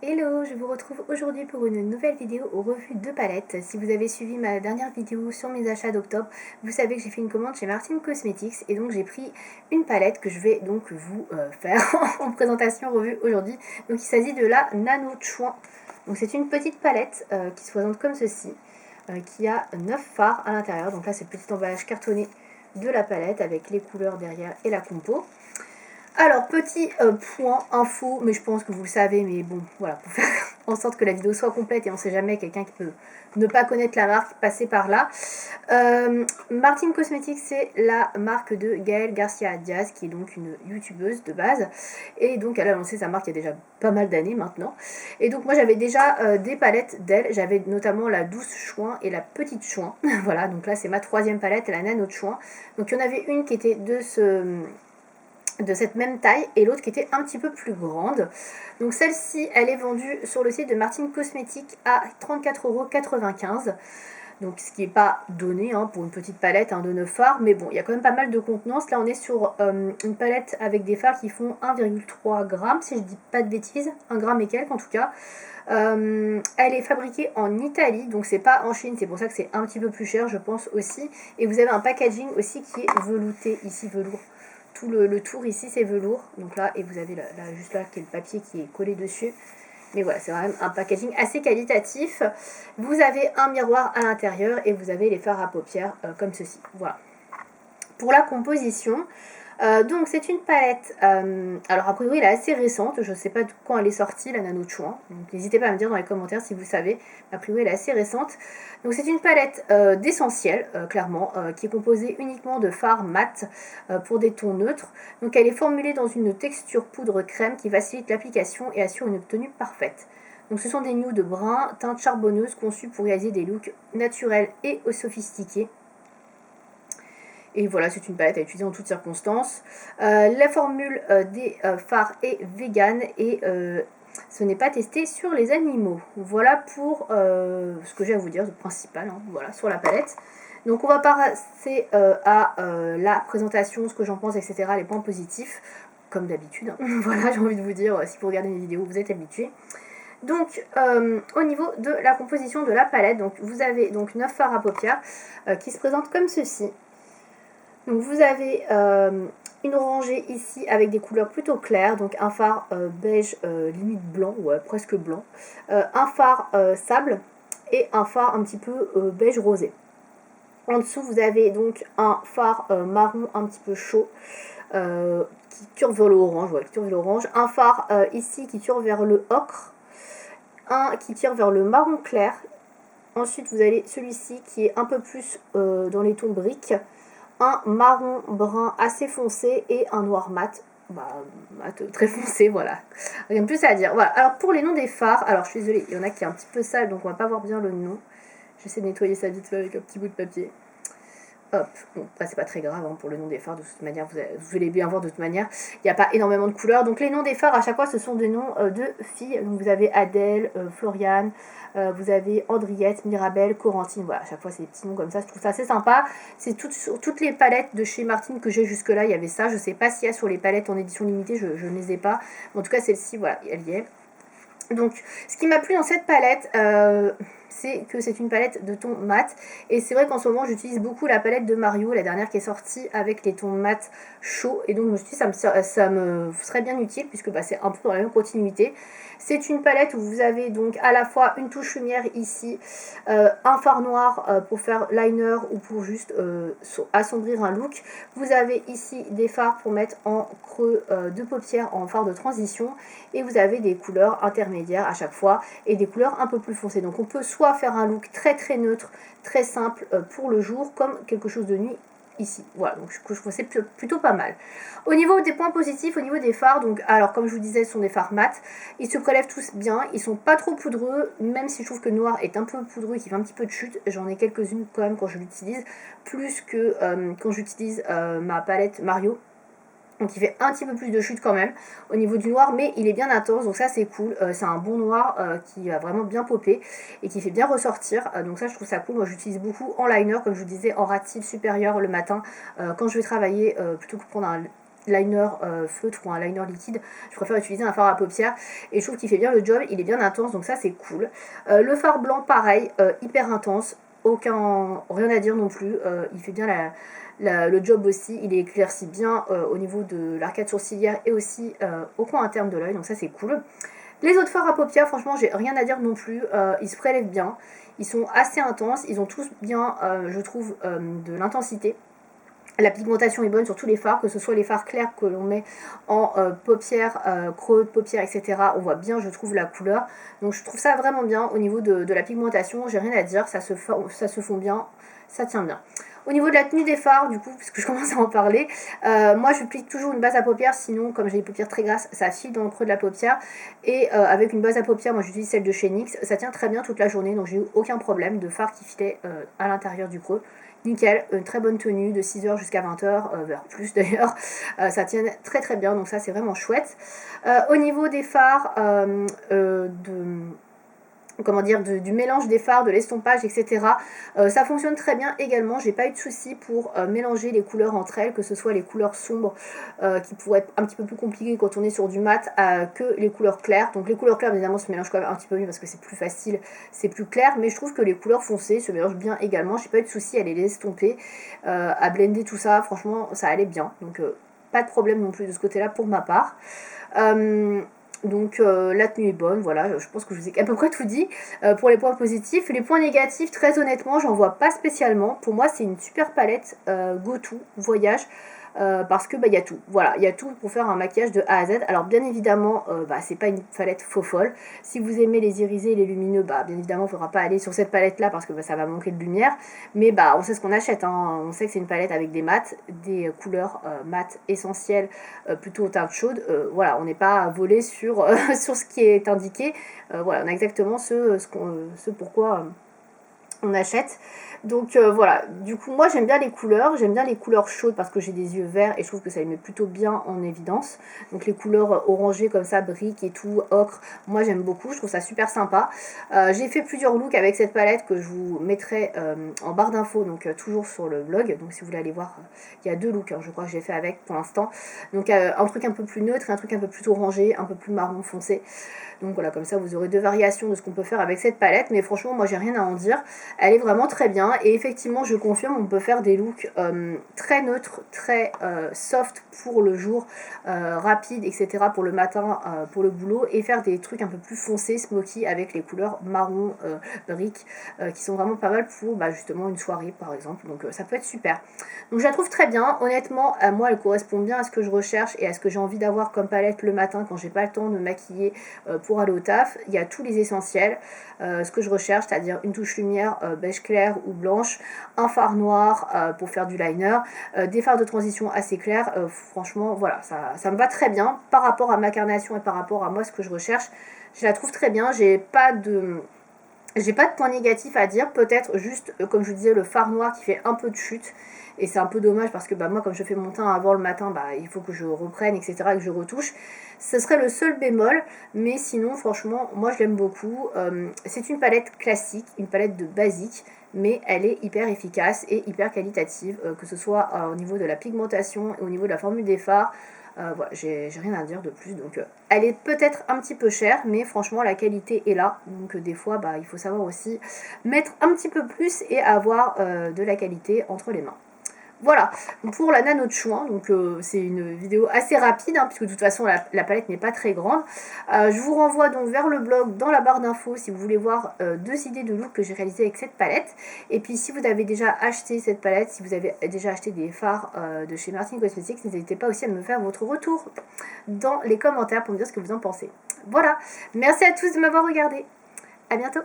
Hello, je vous retrouve aujourd'hui pour une nouvelle vidéo au revue de palettes. Si vous avez suivi ma dernière vidéo sur mes achats d'octobre, vous savez que j'ai fait une commande chez Martin Cosmetics et donc j'ai pris une palette que je vais donc vous faire en présentation revue aujourd'hui. Donc il s'agit de la Nano Chouin. Donc c'est une petite palette qui se présente comme ceci, qui a 9 fards à l'intérieur. Donc là c'est le petit emballage cartonné de la palette avec les couleurs derrière et la compo. Alors, petit point info, mais je pense que vous le savez, mais bon, voilà, pour faire en sorte que la vidéo soit complète et on ne sait jamais, quelqu'un qui peut ne pas connaître la marque, passer par là. Martin Cosmetics, c'est la marque de Gaëlle Garcia Diaz, qui est donc une youtubeuse de base. Et donc, elle a lancé sa marque il y a déjà pas mal d'années maintenant. Et donc, moi, j'avais déjà des palettes d'elle. J'avais notamment la douce chouin et la petite chouin. Voilà, donc là, c'est ma troisième palette, la nano chouin. Donc, il y en avait une qui était de cette même taille et l'autre qui était un petit peu plus grande. Donc celle-ci, elle est vendue sur le site de Martin Cosmetics à 34,95 €. Donc ce qui n'est pas donné pour une petite palette de 9 fards, mais bon, il y a quand même pas mal de contenance. Là on est sur une palette avec des fards qui font 1,3 g, si je dis pas de bêtises, 1 g et quelques en tout cas. Elle est fabriquée en Italie, donc c'est pas en Chine, c'est pour ça que c'est un petit peu plus cher je pense aussi. Et vous avez un packaging aussi qui est velouté, ici velours. Tout le tour ici c'est velours, donc là, et vous avez là, juste là qui est le papier qui est collé dessus. Mais voilà, c'est vraiment un packaging assez qualitatif. Vous avez un miroir à l'intérieur et vous avez les fards à paupières comme ceci. Voilà. Pour la composition, donc c'est une palette, alors a priori elle est assez récente, je ne sais pas quand elle est sortie la Nano Chouin, donc n'hésitez pas à me dire dans les commentaires si vous savez, a priori elle est assez récente. Donc c'est une palette d'essentiel, clairement, qui est composée uniquement de fards mat pour des tons neutres. Donc elle est formulée dans une texture poudre crème qui facilite l'application et assure une tenue parfaite. Donc ce sont des nudes bruns, teintes charbonneuses conçues pour réaliser des looks naturels et sophistiqués. Et voilà, c'est une palette à utiliser en toutes circonstances. La formule des fards est vegan et ce n'est pas testé sur les animaux. Voilà pour ce que j'ai à vous dire, le principal, voilà, sur la palette. Donc on va passer à la présentation, ce que j'en pense, etc., les points positifs, comme d'habitude. Voilà, j'ai envie de vous dire, si vous regardez mes vidéos, vous êtes habitués. Donc au niveau de la composition de la palette, donc, vous avez donc 9 fards à paupières qui se présentent comme ceci. Donc vous avez une orangée ici avec des couleurs plutôt claires, donc un fard beige limite blanc, ouais presque blanc, un fard sable et un fard un petit peu beige rosé. En dessous vous avez donc un fard marron un petit peu chaud qui tire vers l'orange, un fard ici qui tire vers le ocre, un qui tire vers le marron clair. Ensuite vous avez celui-ci qui est un peu plus dans les tons briques, un marron brun assez foncé et un noir mat, mat très foncé, voilà, rien de plus à dire. Voilà, alors pour les noms des fards, alors je suis désolée, il y en a qui est un petit peu sale donc on va pas voir bien le nom, j'essaie de nettoyer ça vite fait avec un petit bout de papier. Hop, bon, après c'est pas très grave pour le nom des fards, de toute manière, vous allez bien voir de toute manière, il n'y a pas énormément de couleurs. Donc les noms des fards à chaque fois ce sont des noms de filles, donc vous avez Adèle, Floriane, vous avez Andriette, Mirabelle, Corentine, voilà, à chaque fois c'est des petits noms comme ça, je trouve ça assez sympa. C'est sur toutes les palettes de chez Martin que j'ai jusque là, il y avait ça, je sais pas s'il y a sur les palettes en édition limitée, je ne les ai pas, mais en tout cas celle-ci, voilà, elle y est. Donc ce qui m'a plu dans cette palette, c'est que c'est une palette de tons mat, et c'est vrai qu'en ce moment j'utilise beaucoup la palette de Mario, la dernière qui est sortie avec les tons mat chauds, et donc je me suis dit ça me serait bien utile puisque c'est un peu dans la même continuité. C'est une palette où vous avez donc à la fois une touche lumière ici, un fard noir pour faire liner ou pour juste assombrir un look. Vous avez ici des fards pour mettre en creux de paupières en fard de transition, et vous avez des couleurs intermédiaires à chaque fois et des couleurs un peu plus foncées. Donc on peut soit faire un look très très neutre, très simple pour le jour, comme quelque chose de nuit ici. Voilà, donc je trouve c'est plutôt pas mal. Au niveau des points positifs, au niveau des fards, donc alors comme je vous disais, ce sont des fards mat. Ils se prélèvent tous bien, ils sont pas trop poudreux, même si je trouve que le noir est un peu poudreux et qu'il fait un petit peu de chute. J'en ai quelques-unes quand même quand je l'utilise, plus que quand j'utilise ma palette Mario. Donc il fait un petit peu plus de chute quand même au niveau du noir, mais il est bien intense, donc ça c'est cool. C'est un bon noir qui va vraiment bien popper et qui fait bien ressortir, donc ça je trouve ça cool. Moi j'utilise beaucoup en liner, comme je vous disais, en rat cils supérieur le matin quand je vais travailler, plutôt que prendre liner feutre ou un liner liquide, je préfère utiliser un fard à paupières et je trouve qu'il fait bien le job, il est bien intense, donc ça c'est cool. Le fard blanc pareil, hyper intense, rien à dire non plus, il fait bien le job aussi, il éclaircit bien au niveau de l'arcade sourcilière et aussi au coin interne de l'œil, donc ça c'est cool. Les autres fards à paupières, franchement, j'ai rien à dire non plus. Ils se prélèvent bien. Ils sont assez intenses. Ils ont tous bien, je trouve, de l'intensité. La pigmentation est bonne sur tous les fards, que ce soit les fards clairs que l'on met en paupières, creux de paupières, etc. On voit bien, je trouve, la couleur. Donc je trouve ça vraiment bien au niveau de la pigmentation. J'ai rien à dire, ça se fond bien, ça tient bien. Au niveau de la tenue des fards, du coup, puisque je commence à en parler, moi je plie toujours une base à paupières, sinon comme j'ai les paupières très grasses, ça file dans le creux de la paupière. Et avec une base à paupières, moi j'utilise celle de chez NYX, ça tient très bien toute la journée, donc j'ai eu aucun problème de fard qui filait à l'intérieur du creux. Nickel, une très bonne tenue de 6h jusqu'à 20h, vers plus d'ailleurs, ça tient très très bien, donc ça c'est vraiment chouette. Au niveau des fards, du mélange des fards, de l'estompage, etc. Ça fonctionne très bien également, j'ai pas eu de soucis pour mélanger les couleurs entre elles, que ce soit les couleurs sombres qui pourraient être un petit peu plus compliquées quand on est sur du mat que les couleurs claires. Donc les couleurs claires évidemment se mélangent quand même un petit peu mieux parce que c'est plus facile, c'est plus clair, mais je trouve que les couleurs foncées se mélangent bien également, j'ai pas eu de soucis à les estomper, à blender tout ça, franchement ça allait bien, donc pas de problème non plus de ce côté-là pour ma part. Donc la tenue est bonne, voilà, je pense que je vous ai à peu près tout dit pour les points positifs. Les points négatifs, très honnêtement, j'en vois pas spécialement. Pour moi, c'est une super palette go-to, voyage. Parce que y a tout, voilà, il y a tout pour faire un maquillage de A à Z. Alors bien évidemment, c'est pas une palette faux folle. Si vous aimez les irisés et les lumineux, bien évidemment, il faudra pas aller sur cette palette là parce que ça va manquer de lumière. Mais on sait ce qu'on achète, hein. On sait que c'est une palette avec des mats, des couleurs mat essentielles, plutôt teinte chaude. Voilà, on n'est pas volé sur, sur ce qui est indiqué. Voilà, on a exactement ce pourquoi on achète. Donc voilà, du coup moi j'aime bien les couleurs chaudes parce que j'ai des yeux verts et je trouve que ça les met plutôt bien en évidence. Donc les couleurs orangées comme ça, briques et tout, ocre, moi j'aime beaucoup, je trouve ça super sympa. J'ai fait plusieurs looks avec cette palette que je vous mettrai en barre d'infos, donc toujours sur le blog. Donc si vous voulez aller voir, il y a 2 looks, hein, je crois que j'ai fait avec pour l'instant. Donc un truc un peu plus neutre et un truc un peu plus orangé, un peu plus marron foncé. Donc voilà, comme ça vous aurez 2 variations de ce qu'on peut faire avec cette palette, mais franchement moi j'ai rien à en dire, elle est vraiment très bien et effectivement je confirme, on peut faire des looks très neutres, très soft pour le jour, rapide, etc. pour le matin, pour le boulot, et faire des trucs un peu plus foncés, smoky, avec les couleurs marron, briques, qui sont vraiment pas mal pour justement une soirée par exemple, donc ça peut être super. Donc je la trouve très bien, honnêtement moi elle correspond bien à ce que je recherche et à ce que j'ai envie d'avoir comme palette le matin quand j'ai pas le temps de me maquiller pour aller au taf. Il y a tous les essentiels, ce que je recherche, c'est-à-dire une touche lumière beige clair ou blanche, un fard noir pour faire du liner, des fards de transition assez clairs. Franchement voilà, ça me va très bien par rapport à ma carnation et par rapport à moi ce que je recherche. Je la trouve très bien, j'ai pas de points négatifs à dire, peut-être juste, comme je vous disais, le fard noir qui fait un peu de chute. Et c'est un peu dommage parce que moi, comme je fais mon teint avant le matin, il faut que je reprenne, etc., et que je retouche. Ce serait le seul bémol, mais sinon, franchement, moi, je l'aime beaucoup. C'est une palette classique, une palette de basique, mais elle est hyper efficace et hyper qualitative, que ce soit au niveau de la pigmentation et au niveau de la formule des fards. Voilà, j'ai rien à dire de plus. Donc, elle est peut-être un petit peu chère, mais franchement, la qualité est là. Donc, des fois, il faut savoir aussi mettre un petit peu plus et avoir de la qualité entre les mains. Voilà, pour la nano de chouin, donc c'est une vidéo assez rapide, puisque de toute façon la palette n'est pas très grande. Je vous renvoie donc vers le blog dans la barre d'infos si vous voulez voir 2 idées de look que j'ai réalisées avec cette palette. Et puis si vous avez déjà acheté cette palette, si vous avez déjà acheté des fards de chez Martin Cosmetics, n'hésitez pas aussi à me faire votre retour dans les commentaires pour me dire ce que vous en pensez. Voilà, merci à tous de m'avoir regardé, à bientôt.